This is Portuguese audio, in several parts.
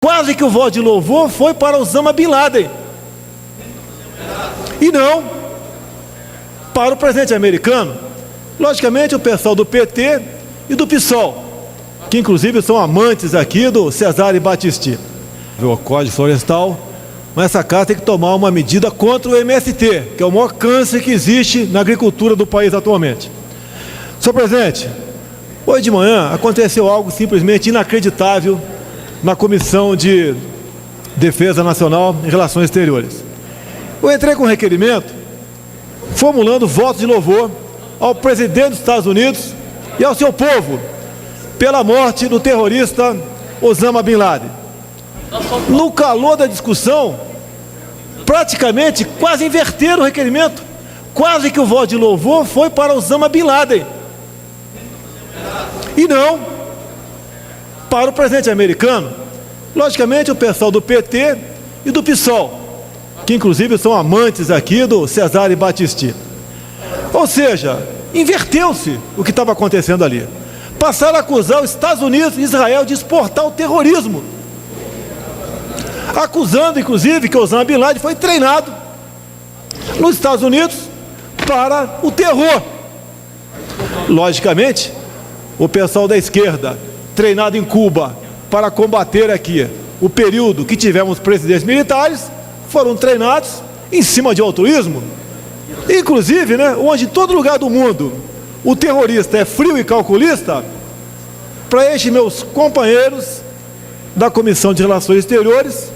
Quase que o voto de louvor foi para Osama Bin Laden. E não para o presidente americano. Logicamente, o pessoal do PT e do PSOL, que inclusive são amantes aqui do Cesare Battisti. O Código Florestal, mas essa casa tem que tomar uma medida contra o MST, que é o maior câncer que existe na agricultura do país atualmente. Senhor presidente, hoje de manhã aconteceu algo simplesmente inacreditável na Comissão de Defesa Nacional e Relações Exteriores. Eu entrei com um requerimento formulando votos de louvor ao presidente dos Estados Unidos e ao seu povo pela morte do terrorista Osama Bin Laden. No calor da discussão, praticamente quase inverteram o requerimento. Quase que o voto de louvor foi para Osama Bin Laden. E não para o presidente americano. Logicamente, o pessoal do PT e do PSOL, que inclusive são amantes aqui do Cesare Battisti. Ou seja, inverteu-se o que estava acontecendo ali. Passaram a acusar os Estados Unidos e Israel de exportar o terrorismo, acusando inclusive que Osama Bin Laden foi treinado nos Estados Unidos para o terror. Logicamente, o pessoal da esquerda, treinado em Cuba para combater aqui o período que tivemos presidentes militares, foram treinados em cima de altruísmo. Inclusive, onde em todo lugar do mundo o terrorista é frio e calculista, para estes meus companheiros da Comissão de Relações Exteriores,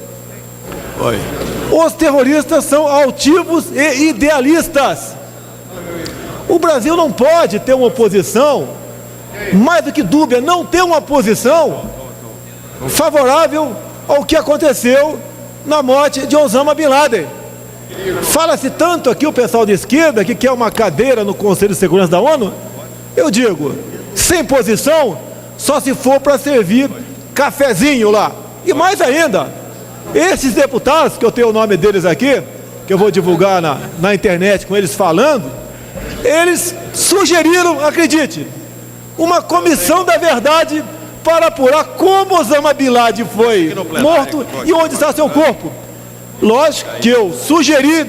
os terroristas são altivos e idealistas. O Brasil não pode ter uma oposição, mais do que dúbia, não ter uma posição favorável ao que aconteceu na morte de Osama Bin Laden. Fala-se tanto aqui o pessoal de esquerda que quer uma cadeira no Conselho de Segurança da ONU. Eu digo, sem posição, só se for para servir cafezinho lá. E mais ainda, esses deputados, que eu tenho o nome deles aqui, que eu vou divulgar na internet com eles falando, eles sugeriram, acredite, uma comissão da verdade para apurar como Osama Bin Laden foi morto e onde está seu corpo. Lógico que eu sugeri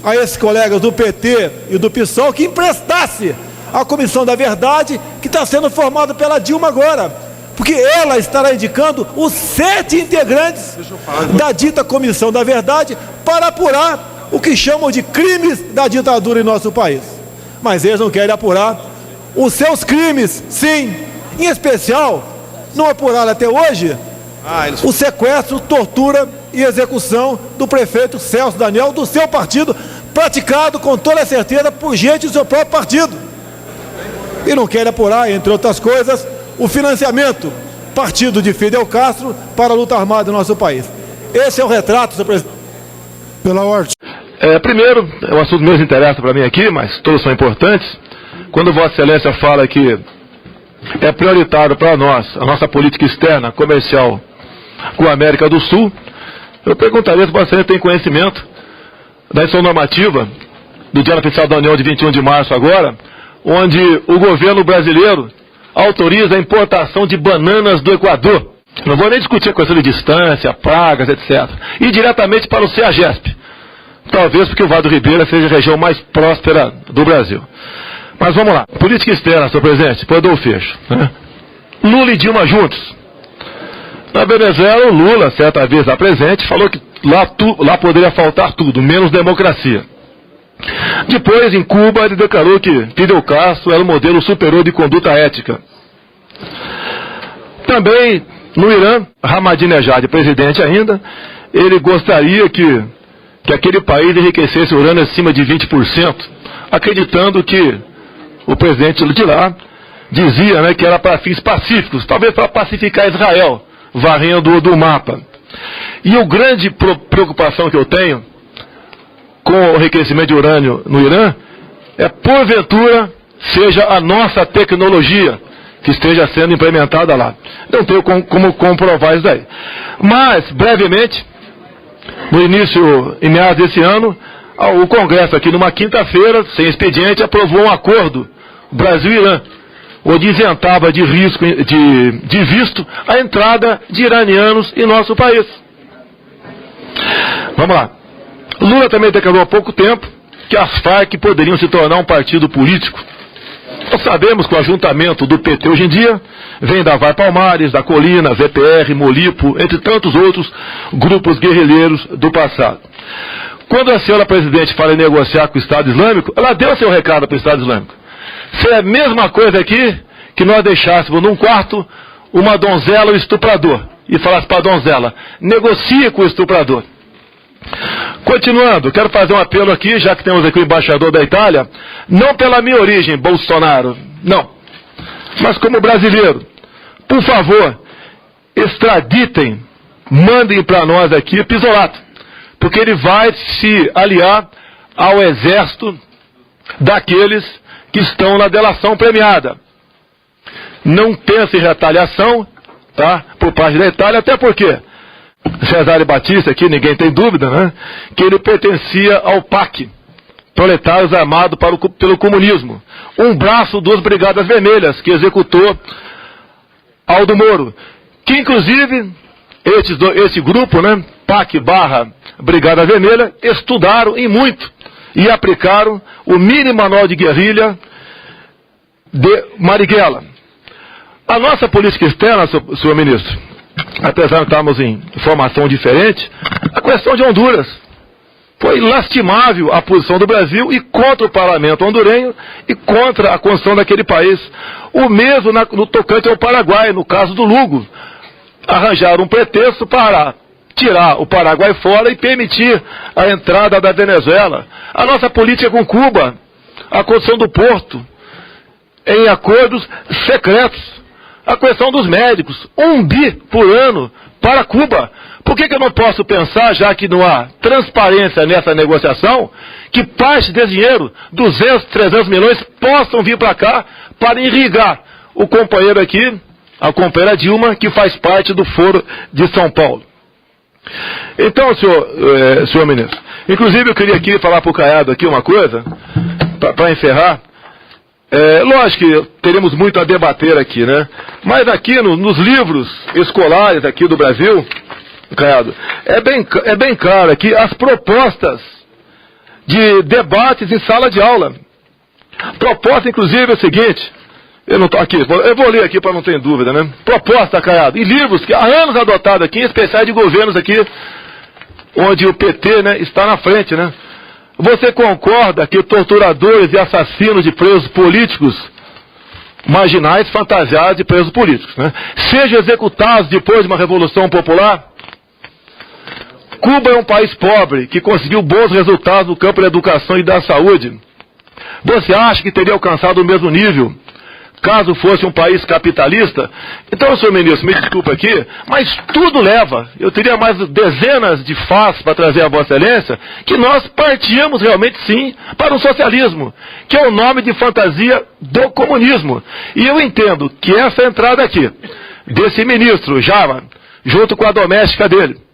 a esses colegas do PT e do PSOL que emprestasse a Comissão da Verdade, que está sendo formada pela Dilma agora, porque ela estará indicando os 7 integrantes da dita Comissão da Verdade para apurar o que chamam de crimes da ditadura em nosso país. Mas eles não querem apurar os seus crimes, sim, em especial, não apuraram até hoje o sequestro, tortura e execução do prefeito Celso Daniel, do seu partido, praticado com toda certeza por gente do seu próprio partido. E não querem apurar, entre outras coisas, o financiamento partido de Fidel Castro para a luta armada no nosso país. Esse é o retrato, senhor presidente. Pela ordem. Primeiro, o assunto menos interessa para mim aqui, mas todos são importantes. Quando Vossa Excelência fala que é prioritário para nós, a nossa política externa, comercial com a América do Sul, eu perguntaria se você tem conhecimento da instrução normativa do Diário Oficial da União de 21 de março agora, onde o governo brasileiro autoriza a importação de bananas do Equador. Não vou nem discutir a questão de distância, pragas, etc. E diretamente para o CEAGESP. Talvez porque o Vale do Ribeira seja a região mais próspera do Brasil. Mas vamos lá. Política externa, senhor presidente, depois eu dou o fecho. Lula e Dilma juntos. Na Venezuela, o Lula, certa vez lá presente, falou que lá poderia faltar tudo, menos democracia. Depois, em Cuba, ele declarou que Fidel Castro era o modelo superior de conduta ética. Também, no Irã, Ahmadinejad, presidente ainda, ele gostaria que aquele país enriquecesse o urânio acima de 20%, acreditando que o presidente de lá dizia que era para fins pacíficos, talvez para pacificar Israel, varrendo do mapa. E a grande preocupação que eu tenho com o enriquecimento de urânio no Irã é, porventura, seja a nossa tecnologia que esteja sendo implementada lá. Não tenho como comprovar isso daí. Mas, brevemente, em meados desse ano, o Congresso aqui numa quinta-feira, sem expediente, aprovou um acordo Brasil e Irã, ou de isentava de risco de visto a entrada de iranianos em nosso país. Vamos lá. Lula também declarou há pouco tempo que as Farc poderiam se tornar um partido político. Nós sabemos que o ajuntamento do PT hoje em dia vem da Vai Palmares, da Colina, VPR, Molipo, entre tantos outros grupos guerrilheiros do passado. Quando a senhora presidente fala em negociar com o Estado Islâmico, ela deu seu recado para o Estado Islâmico. Seria a mesma coisa aqui que nós deixássemos num quarto uma donzela ou estuprador e falasse para a donzela, negocie com o estuprador. Continuando, quero fazer um apelo aqui, já que temos aqui o embaixador da Itália, não pela minha origem, Bolsonaro, não, mas como brasileiro, por favor, extraditem, mandem para nós aqui Pisolato, porque ele vai se aliar ao exército daqueles que estão na delação premiada. Não pense em retaliação, tá, por parte da Itália, até porque Cesare Battisti, aqui ninguém tem dúvida, né, que ele pertencia ao PAC, Proletários Armados pelo Comunismo, um braço das Brigadas Vermelhas, que executou Aldo Moro, que inclusive esse grupo, né, PAC / Brigada Vermelha, estudaram e muito e aplicaram o mini manual de guerrilha de Marighella. A nossa política externa, senhor ministro, apesar de estarmos em formação diferente, a questão de Honduras. Foi lastimável a posição do Brasil e contra o parlamento hondurenho e contra a construção daquele país. O mesmo no tocante ao Paraguai, no caso do Lugo. Arranjaram um pretexto para tirar o Paraguai fora e permitir a entrada da Venezuela. A nossa política com Cuba, a construção do porto, em acordos secretos. A questão dos médicos, 1 bi por ano para Cuba. Por que eu não posso pensar, já que não há transparência nessa negociação, que parte desse dinheiro, 200, 300 milhões, possam vir para cá para irrigar o companheiro aqui, a companheira Dilma, que faz parte do Foro de São Paulo. Então, senhor ministro, inclusive eu queria aqui falar para o Caiado aqui uma coisa, para encerrar. Lógico que teremos muito a debater aqui, né? Mas aqui nos livros escolares aqui do Brasil, Caiado, é bem claro aqui as propostas de debates em sala de aula. Proposta, inclusive, é o seguinte, eu vou ler aqui para não ter dúvida, né? Proposta, Caiado, e livros que há anos adotados aqui, em especial de governos aqui, onde o PT, né, está na frente, né? Você concorda que torturadores e assassinos de presos políticos, marginais, fantasiados de presos políticos, né, sejam executados depois de uma revolução popular? Cuba é um país pobre que conseguiu bons resultados no campo da educação e da saúde. Você acha que teria alcançado o mesmo nível caso fosse um país capitalista? Então, senhor ministro, me desculpa aqui, mas tudo leva, eu teria mais dezenas de fatos para trazer a Vossa Excelência, que nós partíamos realmente sim para um socialismo, que é o nome de fantasia do comunismo. E eu entendo que essa entrada aqui, desse ministro Java, junto com a doméstica dele,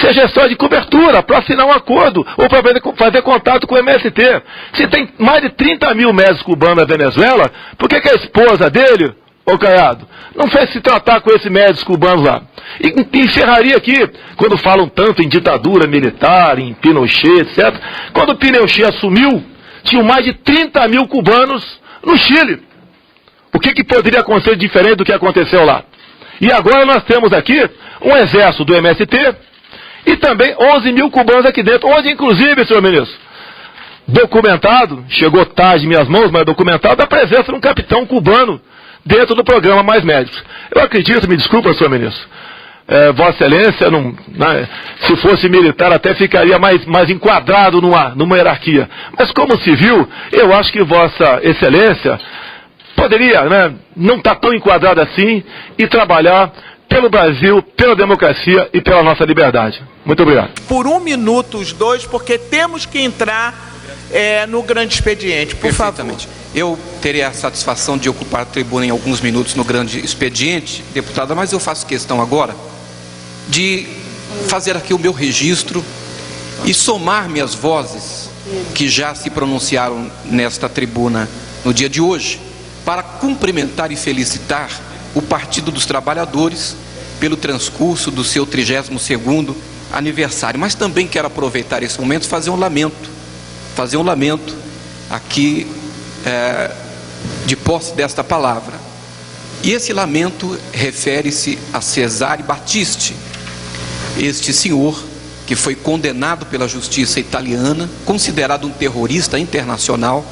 seja só de cobertura, para assinar um acordo, ou para fazer contato com o MST. Se tem mais de 30 mil médicos cubanos na Venezuela, por que a esposa dele, ô Caiado, não fez se tratar com esses médicos cubanos lá? E encerraria aqui, quando falam tanto em ditadura militar, em Pinochet, etc. Quando Pinochet assumiu, tinham mais de 30 mil cubanos no Chile. O que poderia acontecer diferente do que aconteceu lá? E agora nós temos aqui um exército do MST, e também 11 mil cubanos aqui dentro, onde inclusive, senhor ministro, documentado, chegou tarde em minhas mãos, mas documentado, a presença de um capitão cubano dentro do programa Mais Médicos. Eu acredito, me desculpa, senhor ministro, Vossa Excelência, se fosse militar até ficaria mais enquadrado numa hierarquia. Mas como civil, eu acho que Vossa Excelência poderia, né, não estar tão enquadrado assim e trabalhar pelo Brasil, pela democracia e pela nossa liberdade. Muito obrigado. Por 1 minuto os dois, porque temos que entrar no grande expediente. Por favor. Eu terei a satisfação de ocupar a tribuna em alguns minutos no grande expediente, deputada, mas eu faço questão agora de fazer aqui o meu registro e somar minhas vozes que já se pronunciaram nesta tribuna no dia de hoje, para cumprimentar e felicitar o Partido dos Trabalhadores pelo transcurso do seu 32º aniversário. Mas também quero aproveitar esse momento e fazer um lamento aqui de posse desta palavra. E esse lamento refere-se a Cesare Battisti, este senhor que foi condenado pela justiça italiana, considerado um terrorista internacional,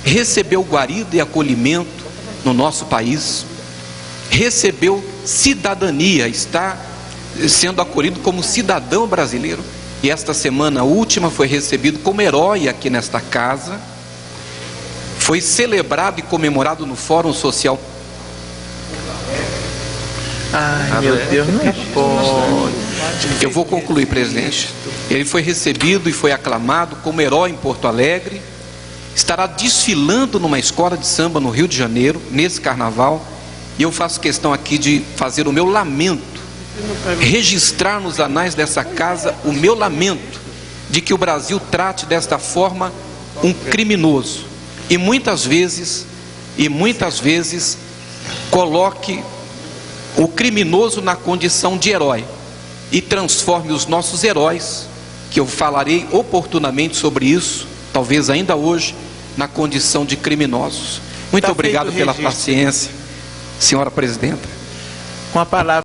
recebeu guarida e acolhimento no nosso país, recebeu cidadania, está sendo acolhido como cidadão brasileiro, e esta semana última foi recebido como herói aqui nesta casa, foi celebrado e comemorado no Fórum Social. Ai, meu Deus, não pode. Eu vou concluir, presidente. Ele foi recebido e foi aclamado como herói em Porto Alegre, estará desfilando numa escola de samba no Rio de Janeiro, nesse carnaval, e eu faço questão aqui de fazer o meu lamento, registrar nos anais dessa casa o meu lamento de que o Brasil trate desta forma um criminoso e muitas vezes coloque o criminoso na condição de herói e transforme os nossos heróis, que eu falarei oportunamente sobre isso, talvez ainda hoje, na condição de criminosos. Muito obrigado pela paciência, senhora presidenta. Com a palavra